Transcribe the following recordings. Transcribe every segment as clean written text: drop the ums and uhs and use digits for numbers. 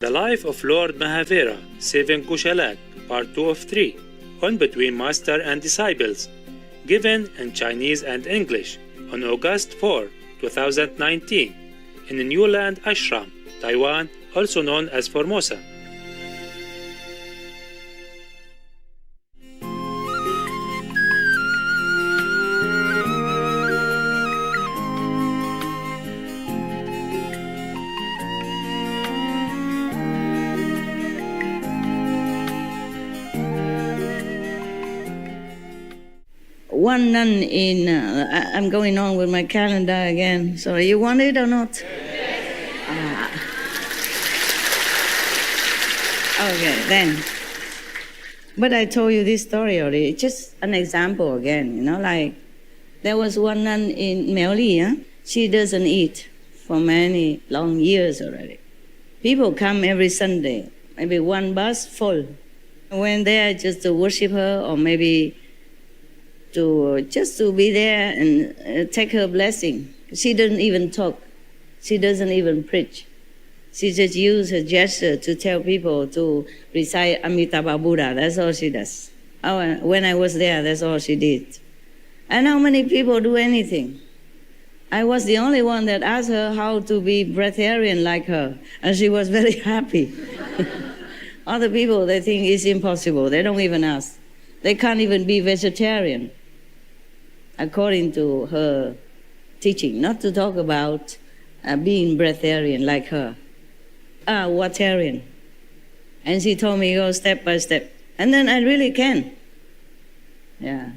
The Life of Lord Mahavira, 2부-Go샬락, Part 2 of 3, on Between Master and Disciples, given in Chinese and English on August 4, 2019, in the New Land Ashram, Taiwan, also known as Formosa. One nun in, I'm going on with my calendar again, so you want it or not? Yes. Okay, then. But I told you this story already, just an example again, like there was one nun in Miaoli, she doesn't eat for many long years already. People come every Sunday, maybe one bus full. When they are just to worship her or maybe just to be there and take her blessing. She doesn't even talk. She doesn't even preach. She just uses her gesture to tell people to recite Amitabha Buddha. That's all she does. When I was there, that's all she did. And how many people do anything? I was the only one that asked her how to be breatharian like her, and she was very happy. Other people, they think it's impossible. They don't even ask. They can't even be vegetarian, according to her teaching, not to talk about being breatharian like her. Watarian. And she told me, go step by step. And then I really can. Yeah,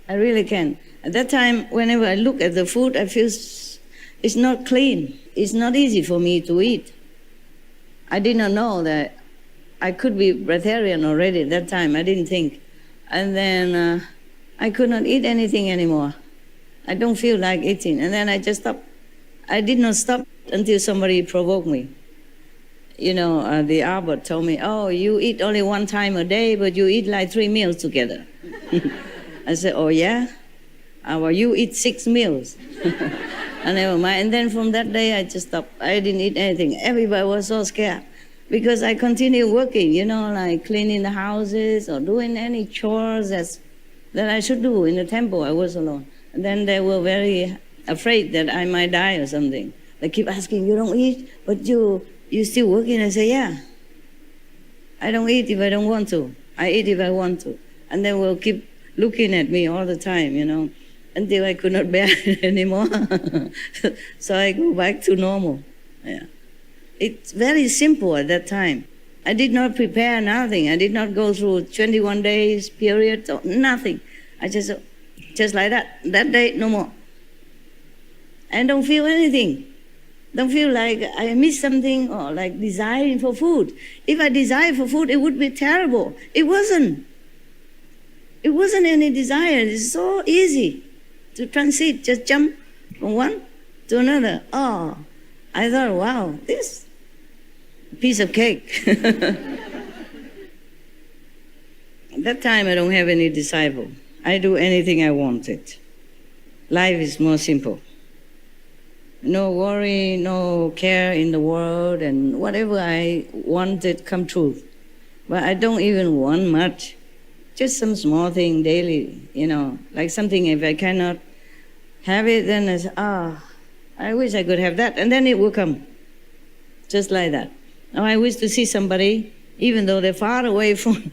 I really can. At that time, whenever I look at the food, I feel it's not clean. It's not easy for me to eat. I did not know that I could be breatharian already at that time. I didn't think. And then I could not eat anything anymore. I don't feel like eating. And then I just stopped. I did not stop until somebody provoked me. The abbot told me, oh, you eat only one time a day, but you eat like 3 meals together. I said, oh, yeah? Well, you eat 6 meals. And never mind. And then from that day, I just stopped. I didn't eat anything. Everybody was so scared. Because I continued working, like cleaning the houses or doing any chores that I should do in the temple. I was alone. And then they were very afraid that I might die or something. They keep asking, you don't eat, but you still working? I say, yeah. I don't eat if I don't want to. I eat if I want to. And they will keep looking at me all the time, until I could not bear it anymore. So I go back to normal. Yeah. It's very simple at that time. I did not prepare nothing. I did not go through 21 days period, or nothing. I just like that. That day, no more. I don't feel anything. Don't feel like I missed something or like desiring for food. If I desired for food, it would be terrible. It wasn't. It wasn't any desire. It's so easy to transit. Just jump from one to another. Oh, I thought, wow, this piece of cake. At that time, I don't have any disciple. I do anything I wanted. Life is more simple. No worry, no care in the world, and whatever I wanted come true. But I don't even want much. Just some small thing daily, like something if I cannot have it, then I say, I wish I could have that, and then it will come. Just like that. Now I wish to see somebody, even though they're far away from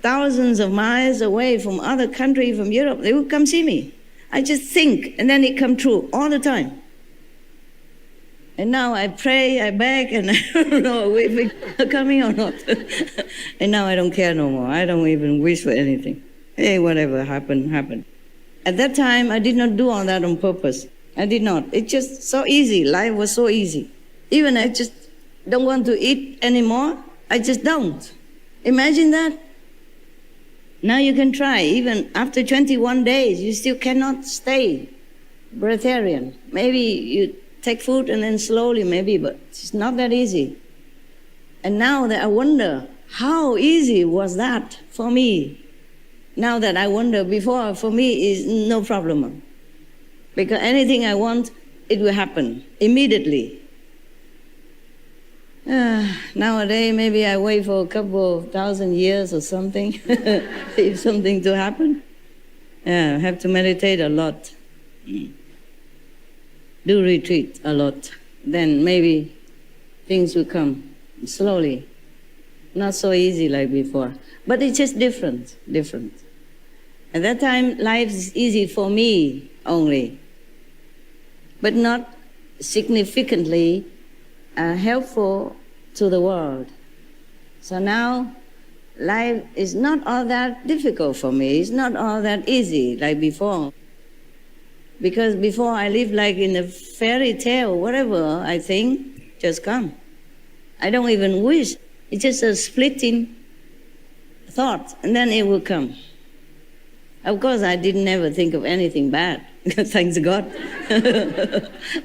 thousands of miles away from other countries, from Europe, they will come see me. I just think, and then it comes true all the time. And now I pray, I beg, and I don't know if it's coming or not. And now I don't care no more. I don't even wish for anything. Hey, whatever happened, happened. At that time, I did not do all that on purpose. I did not. It's just so easy. Life was so easy. Even I just don't want to eat anymore. I just don't. Imagine that. Now you can try. Even after 21 days, you still cannot stay breatharian. Maybe you take food and then slowly maybe, but it's not that easy. And now that I wonder, how easy was that for me? Now that I wonder, before for me is no problem. Because anything I want, it will happen immediately. Nowadays, maybe I wait for a couple of thousand years or something, if something to happen. Yeah, I have to meditate a lot. Do retreat a lot. Then maybe things will come slowly. Not so easy like before. But it's just different. At that time, life is easy for me only, but not significantly helpful to the world. So now, life is not all that difficult for me. It's not all that easy like before. Because before I lived like in a fairy tale, whatever I think, just come. I don't even wish. It's just a splitting thought, and then it will come. Of course, I didn't ever think of anything bad, thanks God.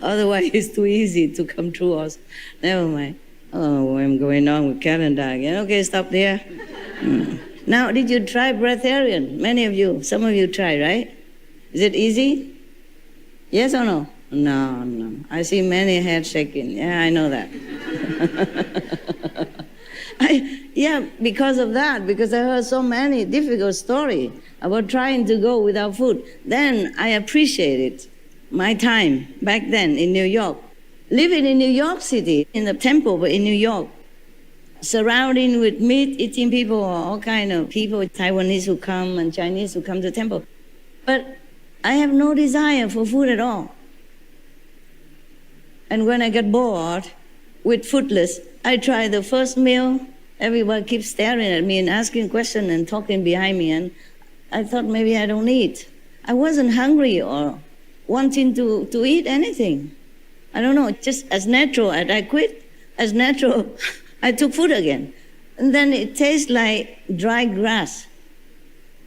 Otherwise, it's too easy to come true us. Never mind. Oh, I'm going on with calendar again. Okay, stop there. Now, did you try breatharian? Many of you, some of you try, right? Is it easy? Yes or no? No. I see many heads shaking. Yeah, I know that. Because of that, because I heard so many difficult stories about trying to go without food. Then I appreciated my time back then in New York. Living in New York City, in the temple, but in New York, surrounding with meat-eating people, all kind of people, Taiwanese who come and Chinese who come to the temple. But I have no desire for food at all. And when I get bored with foodless, I try the first meal. Everybody keeps staring at me and asking questions and talking behind me. And I thought maybe I don't eat. I wasn't hungry or wanting to eat anything. I don't know, just as natural as I quit, as natural I took food again. And then it tastes like dry grass.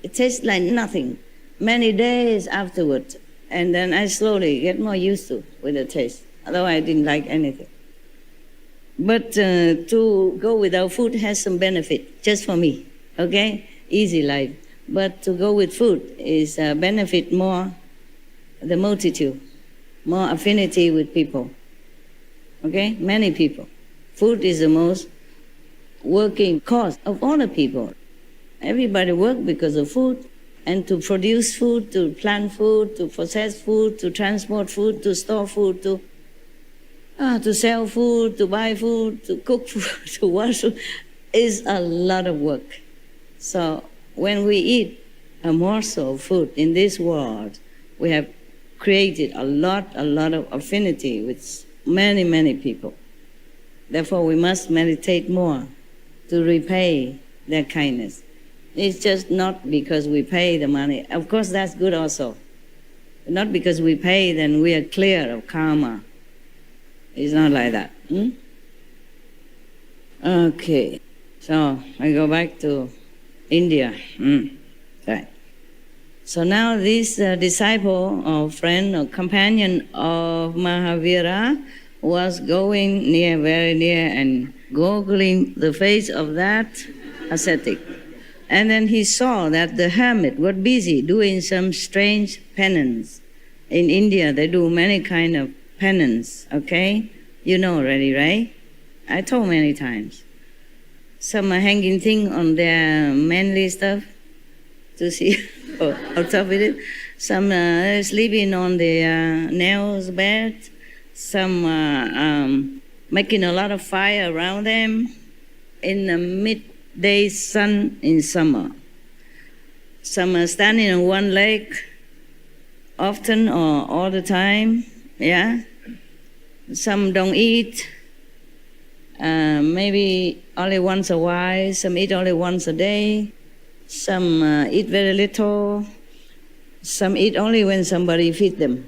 It tastes like nothing. Many days afterwards. And then I slowly get more used to with the taste. Otherwise I didn't like anything. But to go without food has some benefit, just for me, okay? Easy life. But to go with food is benefit more the multitude, more affinity with people, okay? Many people. Food is the most working cause of all the people. Everybody works because of food, and to produce food, to plant food, to process food, to transport food, to store food, to sell food, to buy food, to cook food, to wash food, is a lot of work. So when we eat a morsel of food in this world, we have created a lot of affinity with many, many people. Therefore, we must meditate more to repay their kindness. It's just not because we pay the money. Of course, that's good also. Not because we pay, then we are clear of karma. It's not like that. Okay, so I go back to India. Right. So now this disciple or friend or companion of Mahavira was going near, very near, and goggling the face of that ascetic. And then he saw that the hermit was busy doing some strange penance. In India, they do many kind of penance, okay? You know already, right? I told many times. Some are hanging thing on their manly stuff to see on top of it. Some are sleeping on their nails bed. Some are making a lot of fire around them in the midday sun in summer. Some are standing on one leg often or all the time, yeah? Some don't eat, maybe only once a while. Some eat only once a day. Some eat very little. Some eat only when somebody feeds them.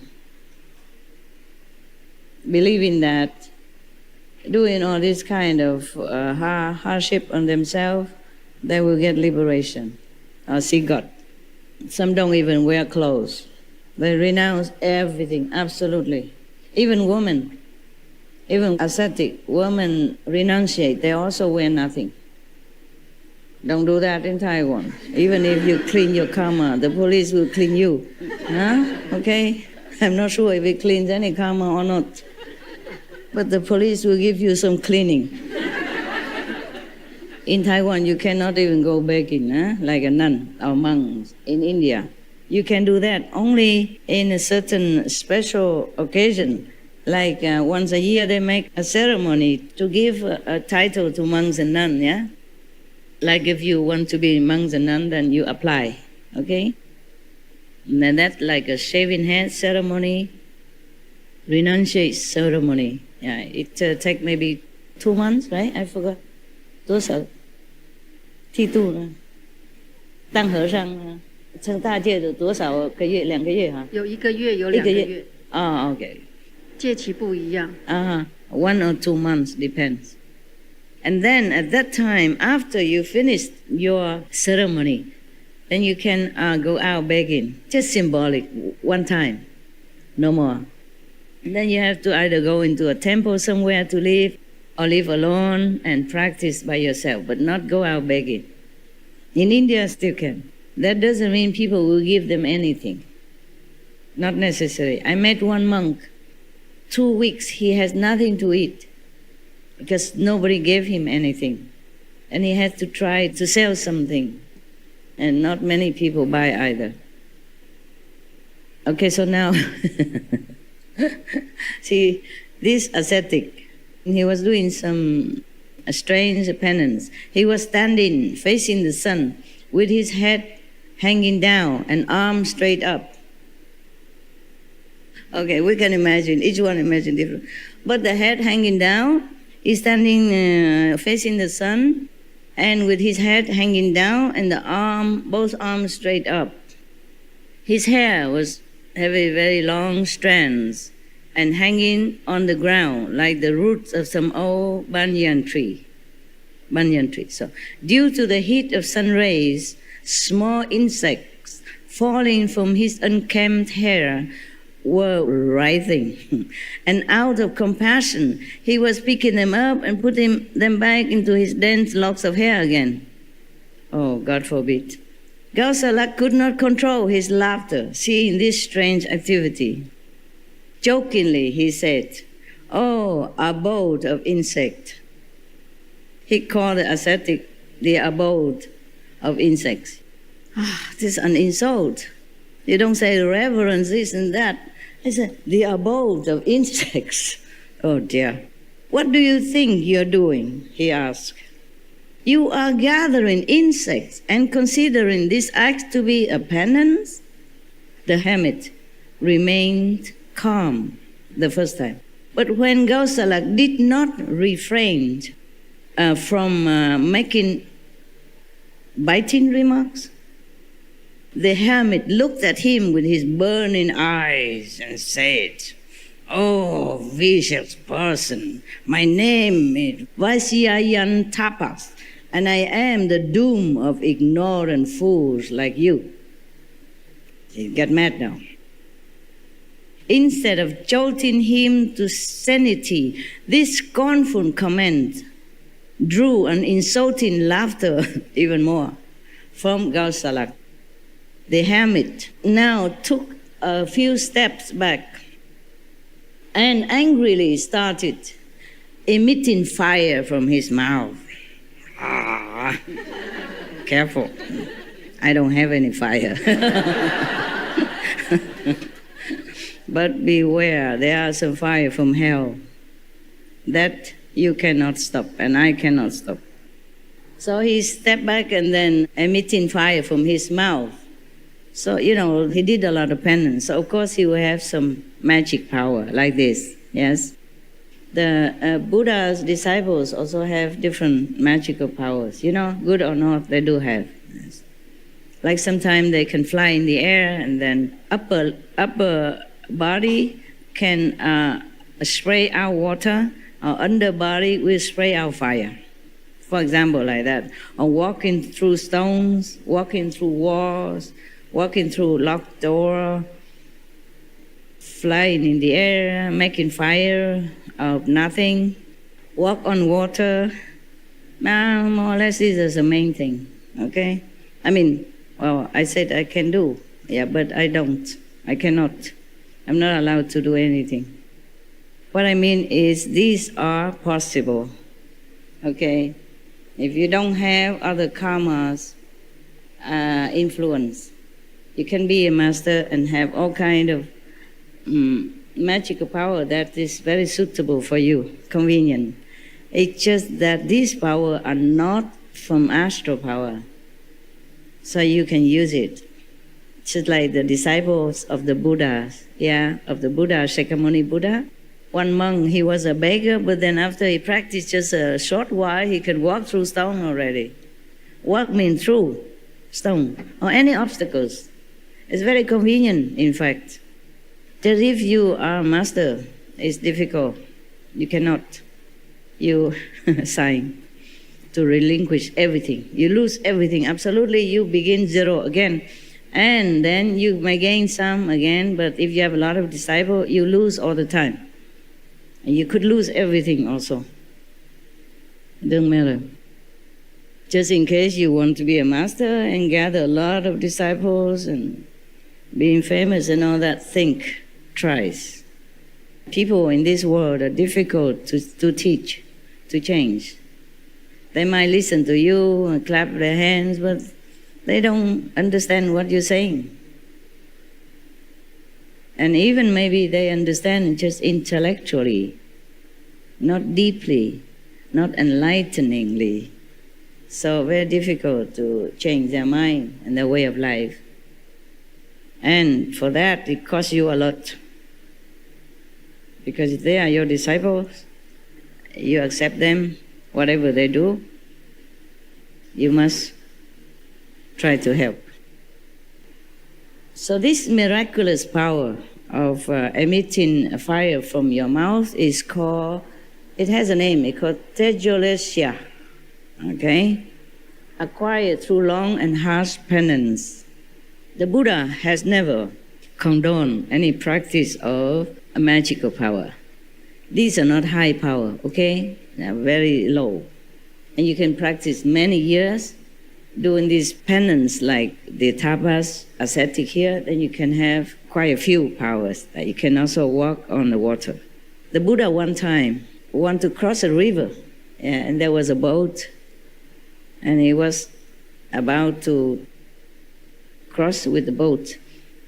Believing that doing all this kind of hardship on themselves, they will get liberation or see God. Some don't even wear clothes. They renounce everything, absolutely. Even women. Even ascetic women renunciate, they also wear nothing. Don't do that in Taiwan. Even if you clean your karma, the police will clean you. Huh? Okay? I'm not sure if it cleans any karma or not. But the police will give you some cleaning. In Taiwan, you cannot even go begging, like a nun or monks in India. You can do that only in a certain special occasion. Like once a year, they make a ceremony to give a title to monks and nuns, yeah? Like if you want to be monks and nuns, then you apply, okay? And then that's like a shaving head ceremony, renunciate ceremony. Yeah, it takes maybe 2 months, right? I forgot. 多少？剃度呢？当和尚成大戒的多少个月？2个月哈？有1个月，有2个月。哦 ，OK。戒期不一样。1 or 2 months depends. And then at that time, after you finish your ceremony, then you can go out begging. Just symbolic, one time, no more. And then you have to either go into a temple somewhere to live, or live alone and practice by yourself, but not go out begging. In India, still can. That doesn't mean people will give them anything. Not necessary. I met one monk. 2 weeks, he has nothing to eat because nobody gave him anything. And he had to try to sell something. And not many people buy either. Okay, so now, see, this ascetic, he was doing some strange penance. He was standing facing the sun with his head hanging down and arms straight up. Okay, we can imagine, each one imagine different. But the head hanging down, he's standing facing the sun and with his head hanging down and the both arms straight up. His hair was having very long strands and hanging on the ground like the roots of some old banyan tree. So, due to the heat of sun rays, small insects falling from his unkempt hair were writhing. And out of compassion, he was picking them up and putting them back into his dense locks of hair again. Oh, God forbid. Gaushalak could not control his laughter, seeing this strange activity. Jokingly, he said, "Oh, abode of insects." He called the ascetic the abode of insects. This is an insult. You don't say reverence, this and that. I said, the abode of insects. Oh dear. What do you think you're doing? He asked. You are gathering insects and considering this act to be a penance? The hermit remained calm the first time. But when Gaushalak did not refrain from making biting remarks, the hermit looked at him with his burning eyes and said, "Oh, vicious person, my name is Vaisyayan Tapas, and I am the doom of ignorant fools like you." He got mad now. Instead of jolting him to sanity, this scornful comment drew an insulting laughter even more from Gaushalak. The hermit now took a few steps back and angrily started emitting fire from his mouth. Careful, I don't have any fire. But beware, there are some fire from hell that you cannot stop and I cannot stop. So he stepped back and then emitting fire from his mouth. So, he did a lot of penance. So, of course, he will have some magic power like this, yes? The Buddha's disciples also have different magical powers. Good or not, they do have. Yes. Like sometimes they can fly in the air and then upper body can spray out water, or under body will spray out fire. For example, like that. Or walking through stones, walking through walls, walking through locked door, flying in the air, making fire out of nothing, walk on water. More or less, this is the main thing, okay? I said I can do, but I don't. I cannot. I'm not allowed to do anything. What I mean is these are possible, okay? If you don't have other karmas influence, you can be a master and have all kind of magical power that is very suitable for you, convenient. It's just that these powers are not from astral power, so you can use it. Just like the disciples of the Buddhas, of the Buddha, Shakyamuni Buddha. One monk, he was a beggar, but then after he practiced just a short while, he could walk through stone already. Walk means through stone or any obstacles. It's very convenient, in fact. Just if you are a master, it's difficult. You cannot. You sign to relinquish everything. You lose everything. Absolutely, you begin zero again. And then you may gain some again, but if you have a lot of disciples, you lose all the time. And you could lose everything also. Doesn't matter. Just in case you want to be a master and gather a lot of disciples and being famous and all that, think twice. People in this world are difficult to teach, to change. They might listen to you and clap their hands, but they don't understand what you're saying. And even maybe they understand just intellectually, not deeply, not enlighteningly. So very difficult to change their mind and their way of life. And for that, it costs you a lot. Because if they are your disciples, you accept them, whatever they do, you must try to help. So this miraculous power of emitting fire from your mouth is called, it has a name, it's called Tejolesya, okay? Acquired through long and harsh penance. The Buddha has never condoned any practice of a magical power. These are not high power, okay? They are very low. And you can practice many years doing this penance like the tapas, ascetic here, then you can have quite a few powers. You can also walk on the water. The Buddha one time wanted to cross a river, and there was a boat, and he was about to cross with the boat.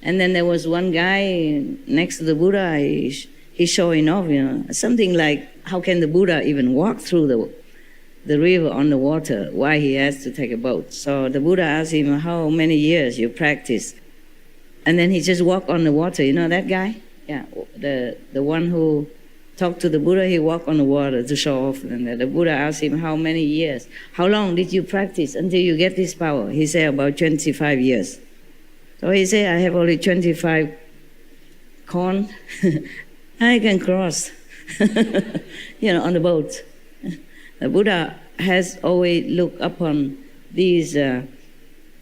And then there was one guy next to the Buddha, he's showing off, something like, how can the Buddha even walk through the river on the water? Why he has to take a boat? So the Buddha asked him, how many years you practice? And then he just walked on the water. You know that guy? Yeah, the one who talked to the Buddha, he walked on the water to show off. And the Buddha asked him, how many years? How long did you practice until you get this power? He said, about 25 years. So he said, I have only 25 corn. I can cross, on the boat. The Buddha has always looked upon these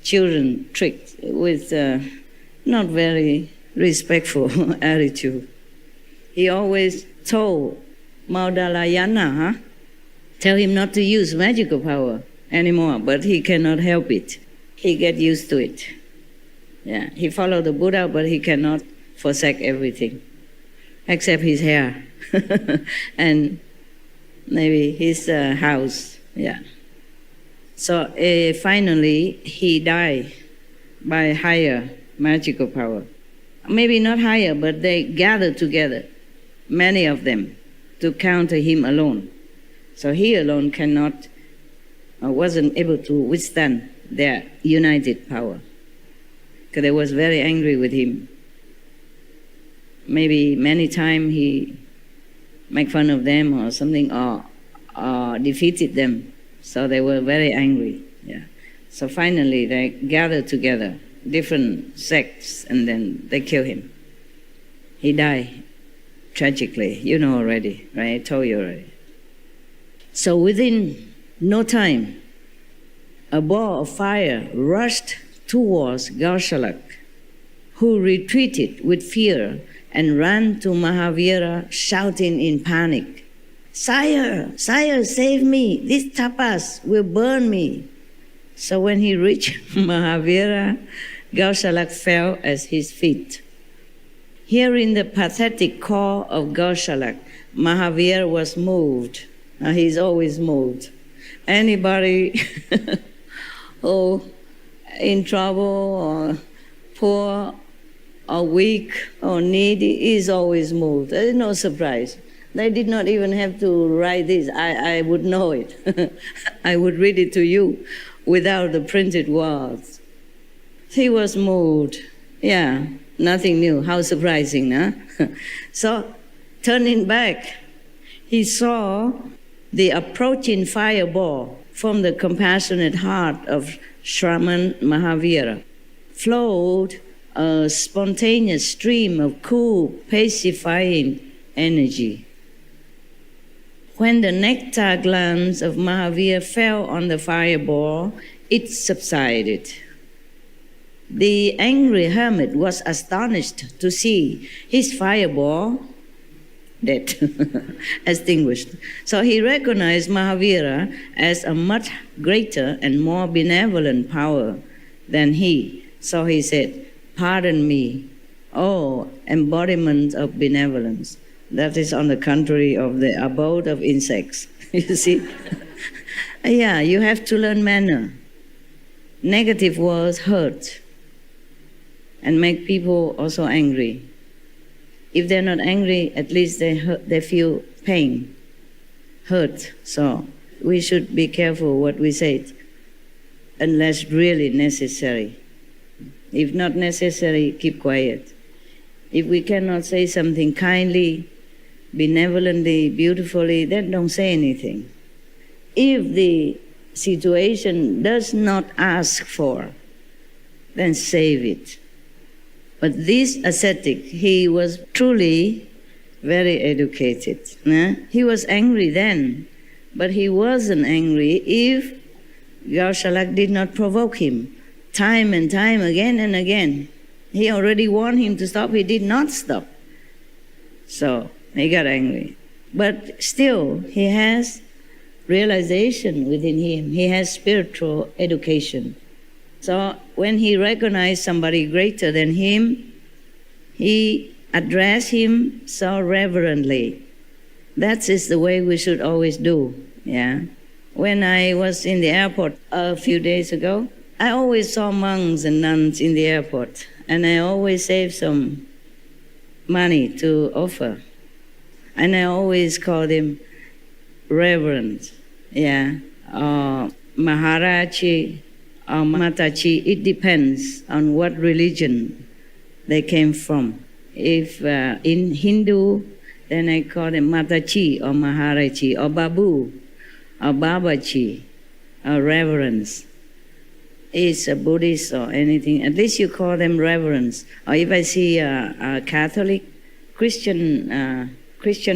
children tricked with not very respectful attitude. He always told Maudalayana, tell him not to use magical power anymore, but he cannot help it. He get used to it. Yeah, he followed the Buddha, but he cannot forsake everything, except his hair and maybe his house. Yeah. So finally, he died by higher magical power. Maybe not higher, but they gathered together, many of them, to counter him alone. So he alone wasn't able to withstand their united power, because they was very angry with him. Maybe many times he make fun of them or something, or defeated them. So they were very angry. Yeah. So finally they gathered together, different sects, and then they killed him. He died tragically. You know already, right? I told you already. So within no time, a ball of fire rushed towards Gaushalak, who retreated with fear and ran to Mahavira, shouting in panic, Sire, sire, save me, this tapas will burn me. So when he reached Mahavira, Gaushalak fell at his feet. Hearing the pathetic call of Gaushalak, Mahavira was moved. He's always moved. Anybody who in trouble or poor or weak or needy is always moved. There is no surprise. They did not even have to write this. I would know it. I would read it to you without the printed words. He was moved. Yeah, nothing new. How surprising, huh? So, turning back, he saw the approaching fireball from the compassionate heart of Shraman Mahavira flowed a spontaneous stream of cool, pacifying energy. When the nectar glance of Mahavira fell on the fireball, it subsided. The angry hermit was astonished to see his fireball dead, extinguished. So he recognized Mahavira as a much greater and more benevolent power than he. So he said, "Pardon me, oh embodiment of benevolence." That is on the contrary of the abode of insects. You see? Yeah, you have to learn manner. Negative words hurt and make people also angry. If they're not angry, at least they feel pain, hurt. So we should be careful what we say, unless really necessary. If not necessary, keep quiet. If we cannot say something kindly, benevolently, beautifully, then don't say anything. If the situation does not ask for, then save it. But this ascetic, he was truly very educated. He was angry then, but he wasn't angry if Gaushalak did not provoke him time and time, again and again. He already warned him to stop, he did not stop. So he got angry. But still, he has realization within him. He has spiritual education. So when he recognized somebody greater than him, he addressed him so reverently. That is the way we should always do. Yeah. When I was in the airport a few days ago, I always saw monks and nuns in the airport, and I always saved some money to offer. And I always call them reverend, yeah, or Maharaji, or Mataji. It depends on what religion they came from. If in Hindu, then I call them Mataji or Maharaji or Babu or Babaji or reverence. It's a Buddhist or anything, at least you call them reverence. Or if I see a Catholic, Christian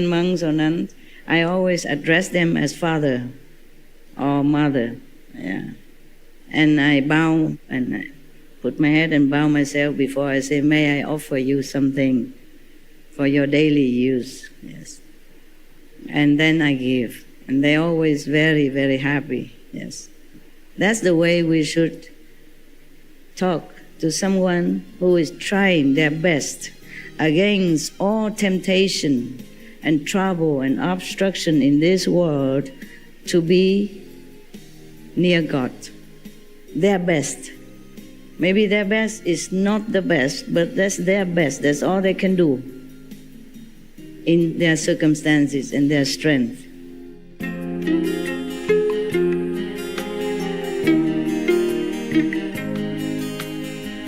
monks or nuns, I always address them as father or mother. Yeah. And I bow and I put my head and bow myself before I say, "May I offer you something for your daily use?" Yes. And then I give. And they're always very, very happy. Yes. That's the way we should talk to someone who is trying their best against all temptation and trouble and obstruction in this world to be near God. Their best. Maybe their best is not the best, but that's their best. That's all they can do in their circumstances and their strength.